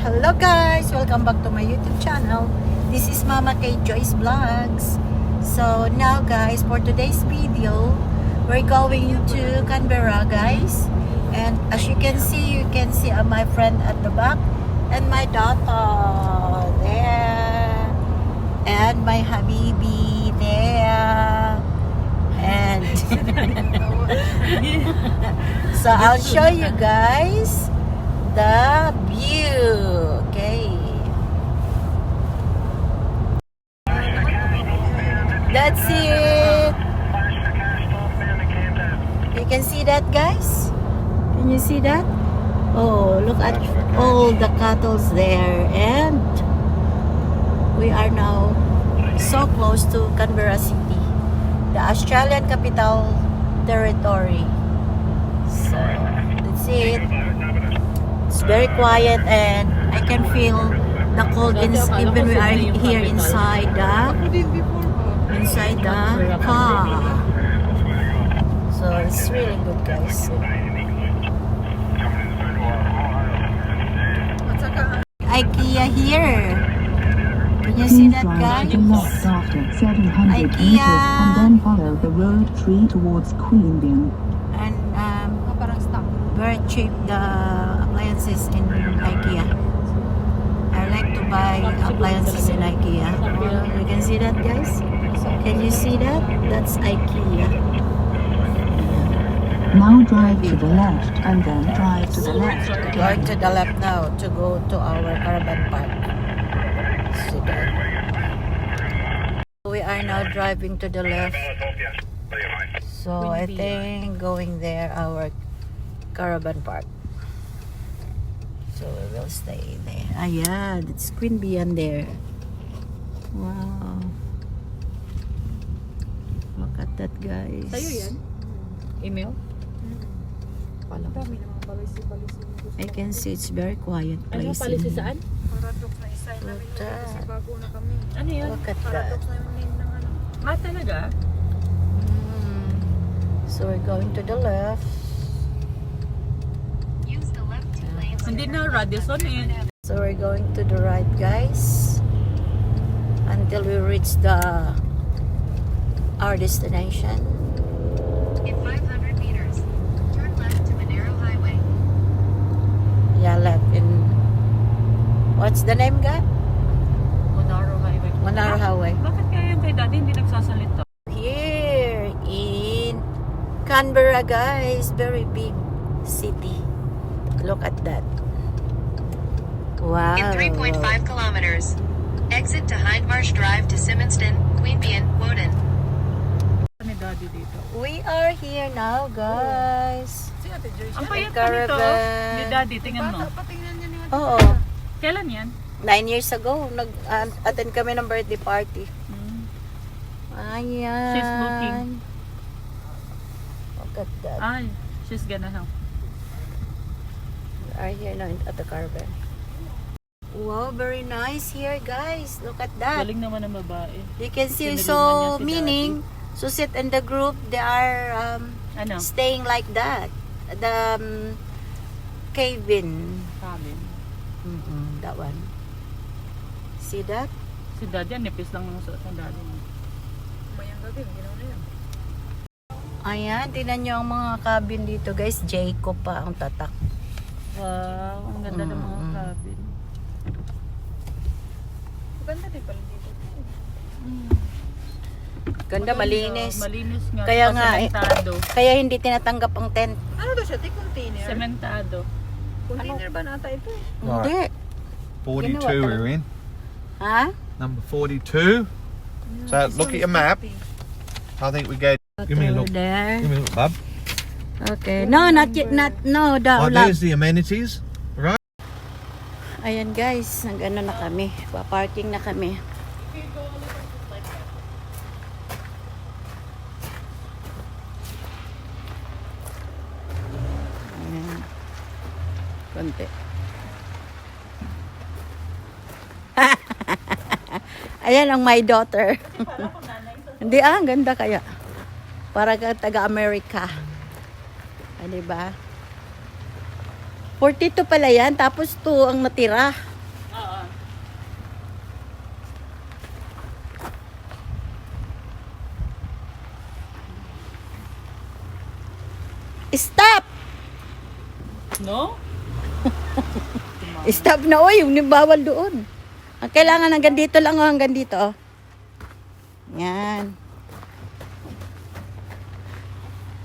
Hello guys! Welcome back to my YouTube channel. This is Mama Kate Joyce Vlogs. So now guys, for today's video, we're going to Canberra guys. And as you can see my friend at the back and my daughter there. And my habibi there. And so I'll show you guys the view. Okay, that's it. You can see that guys? Can you see that? Oh, look at all the cattles there. And we are now so close to Canberra City, the Australian Capital Territory. So that's it. It's very quiet and I can feel the cold even we are here inside the car. So it's really good guys. IKEA here. Can you see that guys? After 700 IKEA. meters and then follow the road 3 towards Queanbeyan. And very cheap the appliances in IKEA. I like to buy appliances in IKEA. You can see that guys? Can you see that? That's IKEA. Now drive to the left and then drive to the left again. Going to the left now to go to our caravan park. See that? We are now driving to the left. So I think going there our caravan park. So we will stay there. Ah yeah, that's Queanbeyan there. Wow. Look at that guys. Sa'yo yan? Email? Pala. I can see it's very quiet Ano place. pala in si here. saan? Paradox na isa namin Look kasi at bago na kami. Ano yun? Look at Paradox that. na yung name ng ano. Ah, talaga? So we're going to the left. Hindi na Radisson eh. So we're going to the right guys until we reach our destination. In 500 meters, turn left to Monaro Highway. Yeah, left in what's the name ga? Monaro Highway. Monaro Highway. Bakit kaya yung kay dati hindi nagsasalita? Here in Canberra guys, very big city. Look at that. Wow. In 3.5 kilometers, exit to Hindmarsh Drive to Symonston, Queanbeyan, Woden. Ni daddy dito. We are here now guys. Si Ate Joyce. Ang payat pa nito. Caravan. Ni daddy, tingnan mo. Bata, patingnan niya niya. Oo. Kailan yan? 9 years ago, nag-attend kami ng birthday party. Ayan. She's looking. Look at that. Ay, she's gonna help. We are here now at the caravan. Wow, very nice here guys. Look at that. Galing naman ng babae. You can see Tinulungan so niya si meaning so sit in the group they are Ano? staying like that. The cabin. Cabin. That one. See that? Si daddy, nipis lang ng suot ng daddy. Mayang gabi, ginawa na yan. Ayan, tingnan nyo ang mga cabin dito guys. Jacob pa ang tatak. Wow, ang ganda ng mga cabin. Maganda din pala dito. Ganda, malinis. Malinis nga. Kaya nga, Sementado. Kaya hindi tinatanggap ang tent. Ano daw siya? Container? Sementado. Container ba nata ito eh? Hindi. 42 Ginawa we're in. Ha? Number 42. So look at your map. I think we go. Give me a look. There. Give me a look, bub. Okay. No, not yet. No, Oh, there's the amenities. Right. Ayan guys, nag-ano na kami. Pa-parking na kami. Ayan. Konti. Ayan ang my daughter. Hindi ang ganda kaya. Para ka taga-America. Ah, diba? 42 pala yan, tapos 2 ang natira. Stop! No? Stop na, oy. Yung bawal doon. Ang kailangan hanggang dito lang, oh. Hanggang dito, oh. Yan.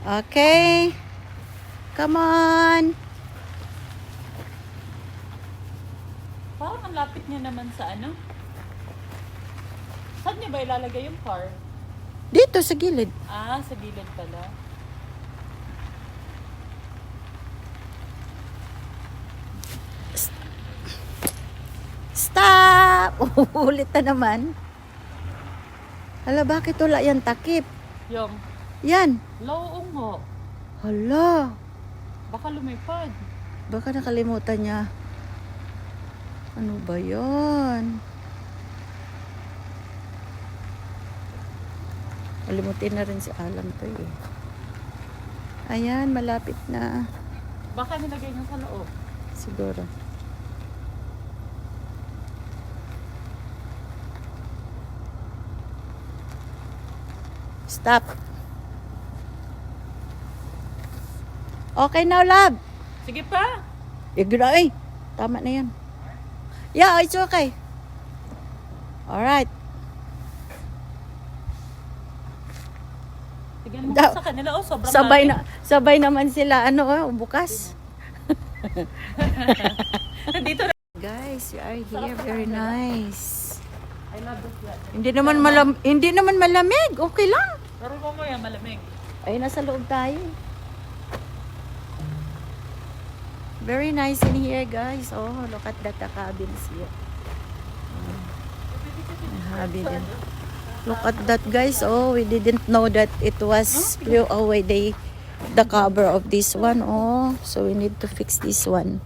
Okay. Come on. Parang ang lapit niya naman sa ano? Saan niya ba ilalagay yung car? Dito sa gilid. Ah, sa gilid pala. Stop! Ulit na naman. Hala, bakit wala yan takip? Yung, Yan. lawong ho. Hala. Baka lumipad. Baka nakalimutan niya. Ano ba yan? Kalimutin na rin si Alan to eh. Ayan, malapit na. Baka nilagay niya sa loob. Siguro. Stop. Okay now, love. Sige pa. Ay, tama na yan. Yeah, it's okay. Alright. Tignan mo Da- sa kanila. Oh, sobrang Sabay naman sila, bukas. Dito na. Guys, you are here. Very nice. I love this one. Hindi naman malamig. Okay lang. Pero mamaya malamig. Ay, nasa loob tayo. Very nice in here, guys. Oh, look at that cabins here. Cabin. Look at that, guys. Oh, we didn't know that it was blew away the cover of this one. Oh, so we need to fix this one.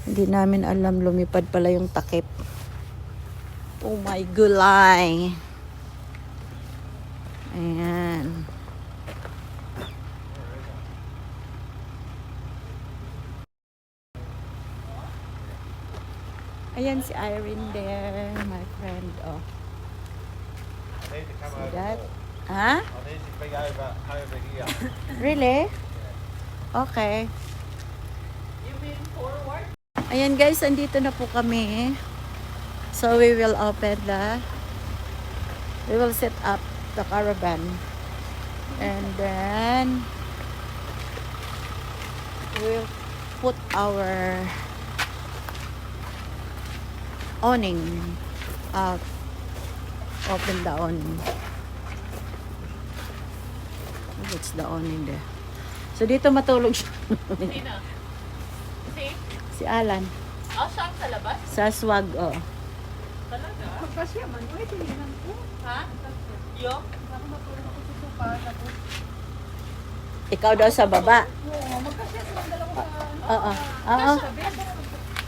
Hindi namin alam, lumipad pala yung takip. Oh my gulay. Ayan. Ayan si Irene there, my friend. Oh, I need to come see over that? more. Ha? I need to be over here. Really? Okay. You mean forward? Ayan guys, andito na po kami. So we will set up the caravan. And then we'll put our awning out. Open the awning. What's the awning there? So dito matulog siya. Sino? Si? Si Alan. Oh, saan sa labas? Sa swag, oh. Talaga? Magkasya man. Uy, tininan ko. Ha? Yung? Ako matulog ako sa sopa. Tapos, Ikaw daw sa baba. oo, magkasya silang dalawa sa ano. Oo. Oo.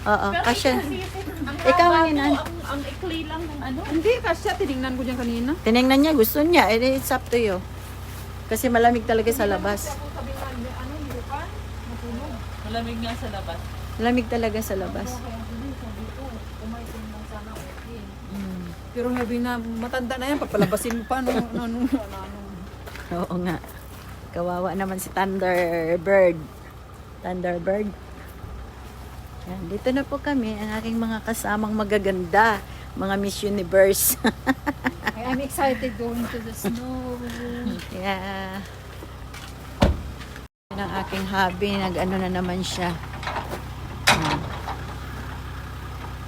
Oo. Kasi ang Ikaw haba ang po, inan. ang ikli lang ng ano. Hindi, kasya. Tinignan ko dyan kanina. tinignan niya, gusto niya. It's up to you. Kasi malamig talaga sa labas. Ako sabi nga, ano, hirupan. Matulog. Malamig nga sa labas. Malamig talaga sa labas. Kaya hindi, sabi ko, umaitin lang sana okay. Mm. Pero sabi na, matanda na yan, papalabasin mo pa, ano. Oo nga. Kawawa naman si Thunderbird. Thunderbird. Yan, dito na po kami, ang aking mga kasamang magaganda. Mga Miss Universe. I'm excited going to the snow. Yeah. Yan ang aking hobby. Nag-ano na naman siya.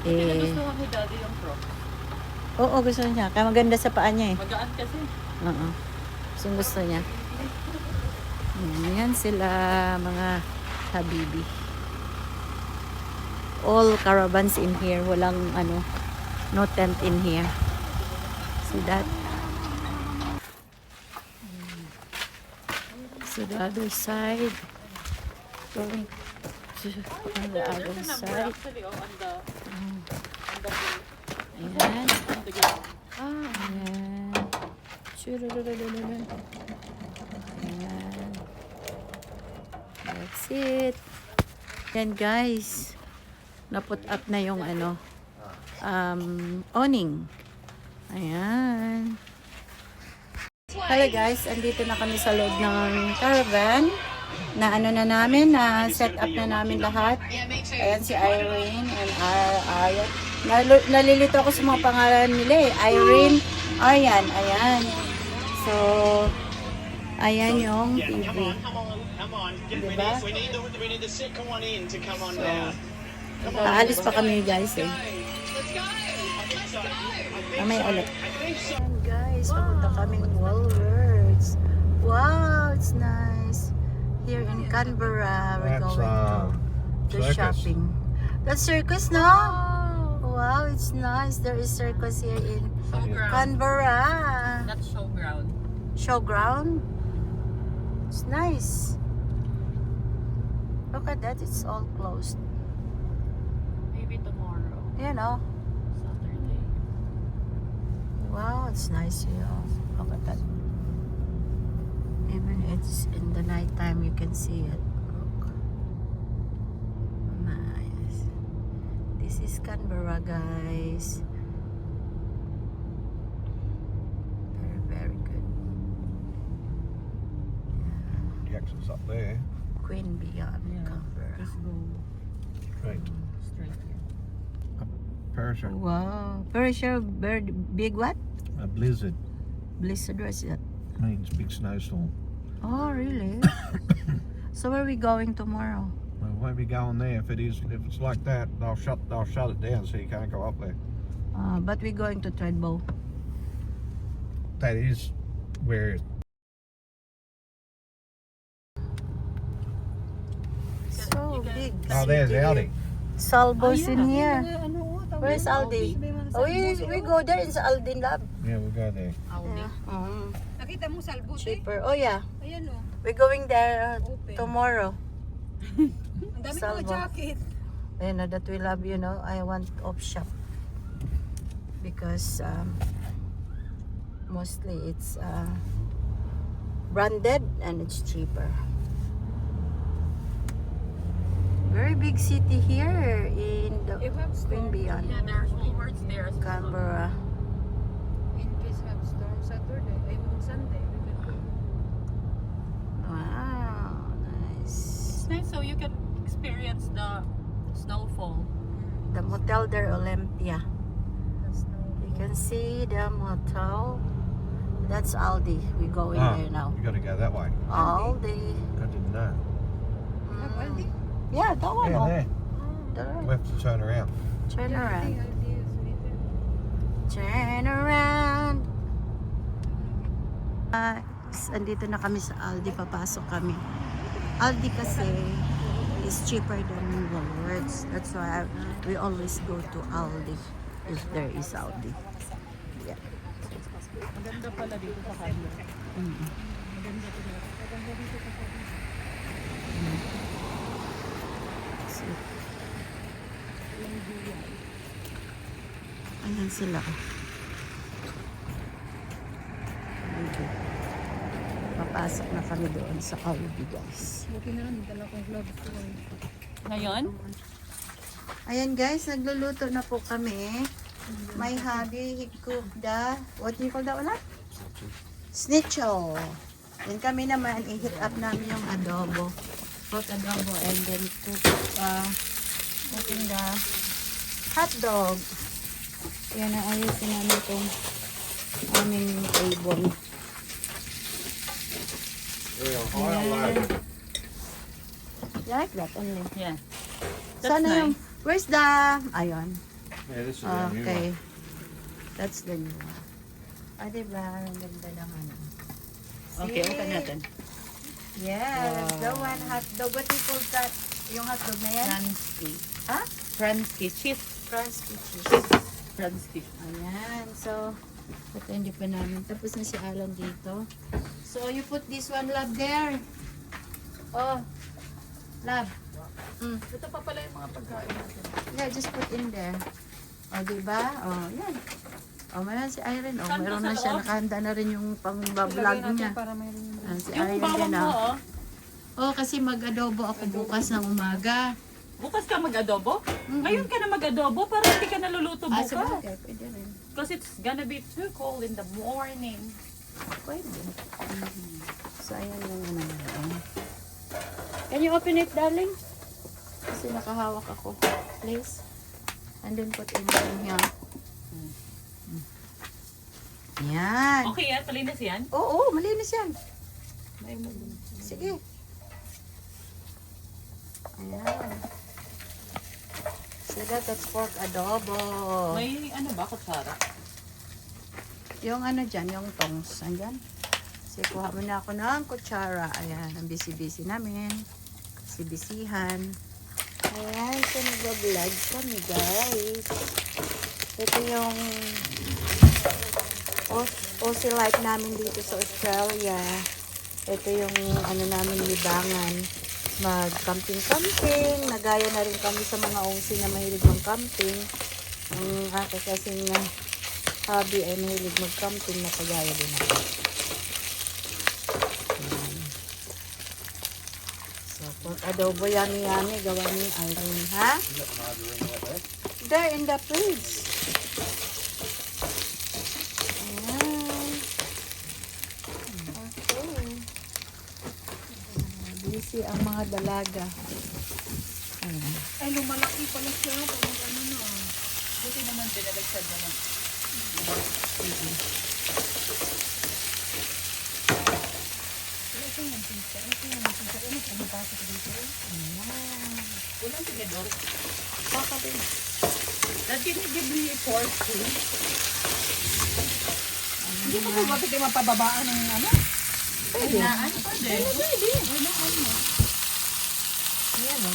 Hindi gusto ko ni Daddy yung pro. Oo, gusto niya. Kaya maganda sa paa niya eh. Magaan kasi. Oo. Gusto niya. Yan sila, mga habibi. All caravans in here. Walang no tent in here. See that? So the other side. Going to on the other There's a number side. actually on the Ayan. on the ground. Ayan. Chururururururun. Ayan. That's it. Yan guys. Na-put up na yung awning. Ayan. Hello guys, andito na kami sa loob ng caravan. na ano na namin, na set up na namin lahat. Ayan si Irene and Aryan. Nalilito ako sa mga pangalan nila eh. Irene, Aryan, ayan. So, ayan yung TV. Diba? So, aalis pa kami guys eh. Mamaya ulit. Ayan guys, papunta kaming Woolworths. Wow, it's nice. Here in Canberra, we're That's, going to circus. shopping. That's circus, no? Wow, it's nice. There is circus here in Canberra. That's showground. Showground. It's nice. Look at that, it's all closed. Maybe tomorrow, You know. Saturday. Wow, it's nice here. Look at that. Even it's in the night time, you can see it. Look. Nice. This is Canberra, guys. Very, very good. The exit's up there. Queen Beyond Canberra. Just go Right. straight here. Parachute. Wow. Very sure, very big what? A blizzard Blizzard, what is that? means big snowstorm. Oh, really? So where are we going tomorrow? Well, we won't be going there if it's like that. They'll shut it down so you can't go up there. But we're going to Threadbow. That is where So big. oh, there's Aldi. Salvo's in here. Ano, tawag Where's mo? Aldi? Sabi mo na Oh, salbos, we go there in Aldi Lab. Yeah, we'll go there. Nakita mo salbos eh. Cheaper. Oh yeah. Ayan o. We're going there Open. tomorrow. Ang dami Salvo. mga jacket. And that we love, you know, I want off shop because mostly it's branded and it's cheaper. Very big city here in the You have Queen storm. Beyond Yeah, there's Woolworths there as well. Canberra. In case have storm Saturday. Ay, Sunday. We can go. Wow, nice. It's nice so you can experience the snowfall. The Motel der Olympia. The snow. You can see the motel. That's Aldi. We going there now. You got to go that way. Aldi. I didn't know. Have Aldi? Yeah, that one. Yeah, Oh. there. There. We have to turn around. Turn Yeah, around. Aldi is later. Turn around. Andito na kami sa Aldi. Papasok kami. Aldi kasi is cheaper than Woolworths. That's why we always go to Aldi if there is Aldi. Yeah. Maganda pala dito sa Canberra. So, ayan sila. Okay. Papasok na kami doon sa Aldi, guys. Buti na lang, dala kong gloves ko. Ngayon? Ayan guys, nagluluto na po kami. My hubby, he cooked the, what do you call that one? Schnitzel. Then kami naman, i-heat up namin yung adobo. Cook adobo and then cooking the hot dog. Yan ang ayusin namin itong aming table. Ayan. Like that only. Yeah. That's Sana nice. yung, where's the, ayun. Yeah, this is the new Okay. one. That's the new one. Ah, diba? Ang ganda ng ano. Okay, See? open natin. Yes, the one hot dog. What do you call that? Yung hot dog na yan? Fransky. Ha? Fransky. Cheese. Fransky cheese. Fransky. Ayan. So, ito hindi pa namin. Tapos na si Alan dito. So, you put this one, love, there. Oh. Love. Ito pa pala yung mga pagkain natin. Yeah, just put in there. O, diba? O, yan. O, mayroon si Irene. O, mayroon na siya. Nakahanda na rin yung pang-vlog niya. Para mayroon yung Ayan, si Yung Irene bawang din, mo, o. oh. Oh, kasi mag-adobo ako bukas ng umaga. Bukas ka mag-adobo? Ngayon ka na mag-adobo para hindi ka naluluto Ah, bukas. sabagay, pwede rin. Because it's gonna be too cold in the morning. Pwede. So, ayan yung ano natin. Can you open it, darling? Kasi nakahawak ako. Please. And then put in here. Yan. Okay yan, malinis yan. Oo, malinis yan. Sige. Ayan. See that? That's pork adobo. May ano ba, kutsara? Yung ano dyan, yung tongs. Andyan. Kasi kuha mo na ako ng kutsara. Ayan, ang busy-busy namin. Busy-busyhan. Ayan, so nag-vlog kami, guys. Ito yung Aussie-like namin dito sa Australia. Ito yung ano namin libangan. Mag-camping-camping. Nagaya na rin kami sa mga Aussie na mahilig mag-camping. Ang aking kasing hobby ay mahilig mag-camping na kagaya din ako. Ayan. So, pork adobo yummy gawa ni Irene, ha? There in the fridge. Ayan. Okay. Busy ang mga dalaga. Ayan. Ay, lumalaki pala siya. Pag ano na. Buti naman pinalagsan mo ng walang tinidor. Baka din. Dad, can you give me a fork too? Hindi ko ba pwede mapababaan ng ano? Pwede. Hinaan? Pwede. Pwede. Ayan o.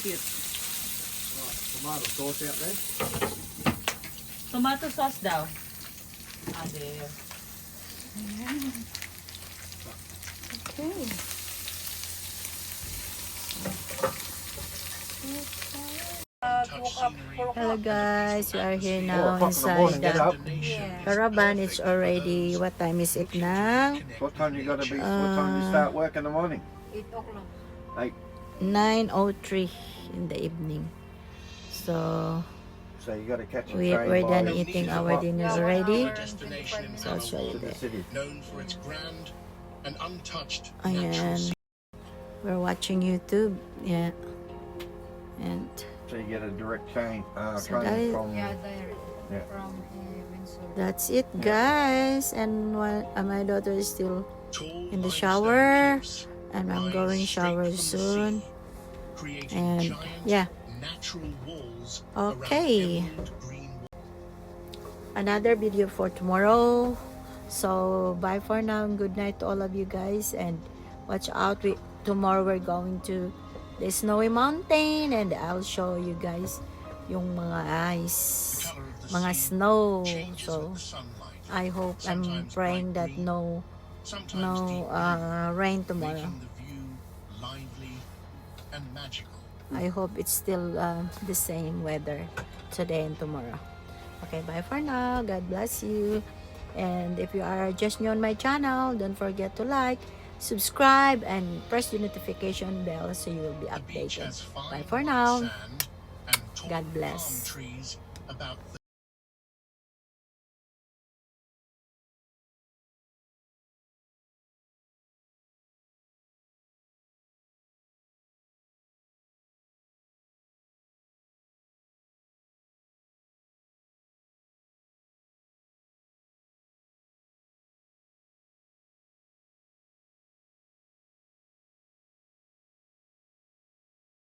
Cute. Tomato sauce out there. Tomato sauce daw. Ah, there. Okay. Hello guys, we are here now 4 o'clock in the morning, inside get the up. caravan. It's already, what time is it now? What time you gotta be, what time you start work in the morning? 8 o'clock. 9:03 in the evening. So So you gotta catch a we're train done by eating 6 our o'clock dinner Yeah, 1 already. hour and 25 minutes. So I'll show you to the there. city. known for its grand and untouched Ayan. natural We're watching YouTube. Yeah. And So you get a direct train, So that is- train from, Yeah, direct. Yeah. From Windsor. that's it guys. And my daughter is still tall in the limestone shower. cliffs And I'm rise going straight shower from the soon. sea, creating And giant yeah. natural walls Okay. around emerald green Another video for tomorrow. So bye for now and good night to all of you guys, and watch out. Tomorrow we're going to the snowy mountain and I'll show you guys yung mga ice, The color of the mga sea snow. changes So with sunlight, I hope, I'm sometimes praying bright that green, no sometimes deep rain blue, tomorrow. making the view lively and magical. I hope it's still the same weather today and tomorrow. Okay, bye for now. God bless you. And if you are just new on my channel, don't forget to like, subscribe, and press the notification bell so you will be The beach updated. has fine Bye for white now. sand and tall God palm bless. trees about